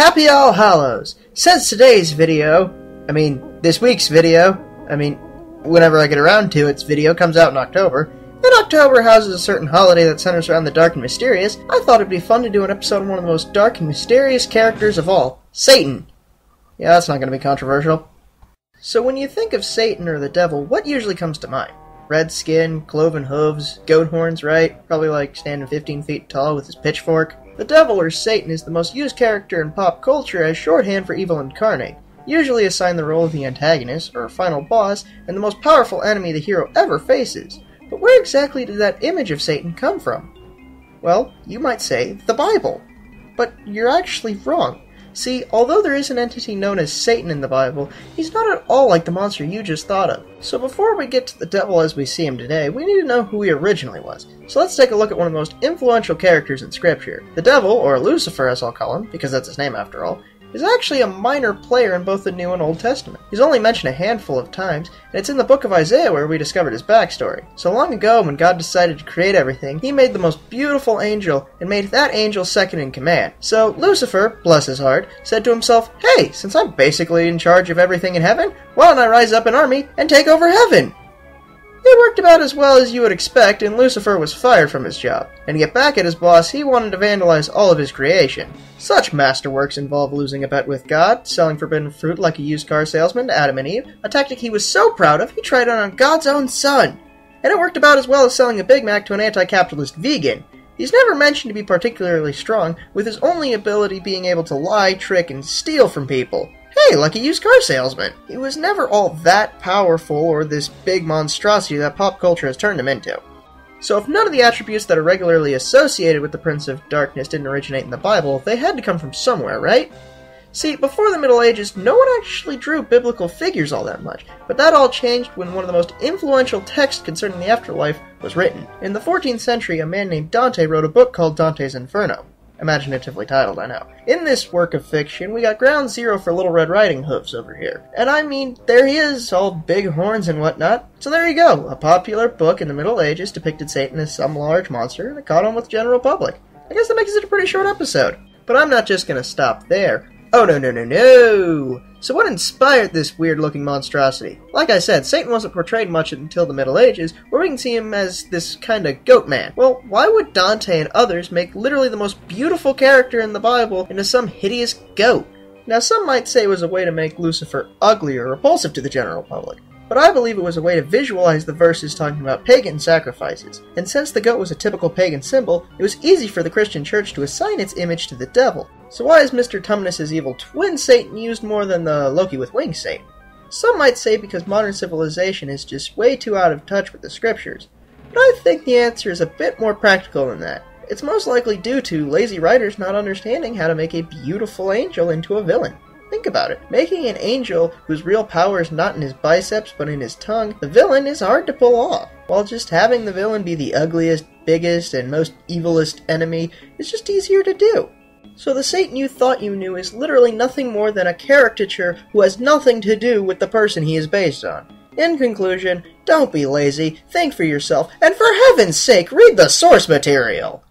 Happy All Hallows! Since today's video, this week's video, whenever I get around to its video, comes out in October, and October houses a certain holiday that centers around the dark and mysterious, I thought it'd be fun to do an episode on one of the most dark and mysterious characters of all, Satan. Yeah, that's not going to be controversial. So when you think of Satan or the devil, what usually comes to mind? Red skin, cloven hooves, goat horns, right? Probably like standing 15 feet tall with his pitchfork. The devil, or Satan, is the most used character in pop culture as shorthand for evil incarnate, usually assigned the role of the antagonist, or final boss, and the most powerful enemy the hero ever faces. But where exactly did that image of Satan come from? Well, you might say, the Bible. But you're actually wrong. See, although there is an entity known as Satan in the Bible, he's not at all like the monster you just thought of. So before we get to the devil as we see him today, we need to know who he originally was. So let's take a look at one of the most influential characters in Scripture. The devil, or Lucifer as I'll call him, because that's his name after all, is actually a minor player in both the New and Old Testament. He's only mentioned a handful of times, and it's in the book of Isaiah where we discovered his backstory. So long ago, when God decided to create everything, he made the most beautiful angel, and made that angel second in command. So Lucifer, bless his heart, said to himself, hey, since I'm basically in charge of everything in heaven, why don't I rise up an army and take over heaven? It worked about as well as you would expect, and Lucifer was fired from his job. And to get back at his boss, he wanted to vandalize all of his creation. Such masterworks involve losing a bet with God, selling forbidden fruit like a used car salesman to Adam and Eve, a tactic he was so proud of he tried it on God's own son. And it worked about as well as selling a Big Mac to an anti-capitalist vegan. He's never mentioned to be particularly strong, with his only ability being able to lie, trick, and steal from people. Hey, like a used car salesman. He was never all that powerful or this big monstrosity that pop culture has turned him into. So if none of the attributes that are regularly associated with the Prince of Darkness didn't originate in the Bible, they had to come from somewhere, right? See, before the Middle Ages, no one actually drew biblical figures all that much, but that all changed when one of the most influential texts concerning the afterlife was written. In the 14th century, a man named Dante wrote a book called Dante's Inferno. Imaginatively titled, I know. In this work of fiction, we got ground zero for Little Red Riding Hooves over here. And there he is, all big horns and whatnot. So there you go, a popular book in the Middle Ages depicted Satan as some large monster, and it caught on with the general public. I guess that makes it a pretty short episode. But I'm not just gonna stop there. Oh no! So what inspired this weird-looking monstrosity? Like I said, Satan wasn't portrayed much until the Middle Ages, where we can see him as this kinda goat man. Well, why would Dante and others make literally the most beautiful character in the Bible into some hideous goat? Now, some might say it was a way to make Lucifer ugly or repulsive to the general public, but I believe it was a way to visualize the verses talking about pagan sacrifices. And since the goat was a typical pagan symbol, it was easy for the Christian church to assign its image to the devil. So why is Mr. Tumnus's evil twin Satan used more than the Loki with wings Satan? Some might say because modern civilization is just way too out of touch with the scriptures. But I think the answer is a bit more practical than that. It's most likely due to lazy writers not understanding how to make a beautiful angel into a villain. Think about it. Making an angel whose real power is not in his biceps but in his tongue, the villain is hard to pull off. While just having the villain be the ugliest, biggest, and most evilest enemy is just easier to do. So the Satan you thought you knew is literally nothing more than a caricature who has nothing to do with the person he is based on. In conclusion, don't be lazy, think for yourself, and for heaven's sake, read the source material!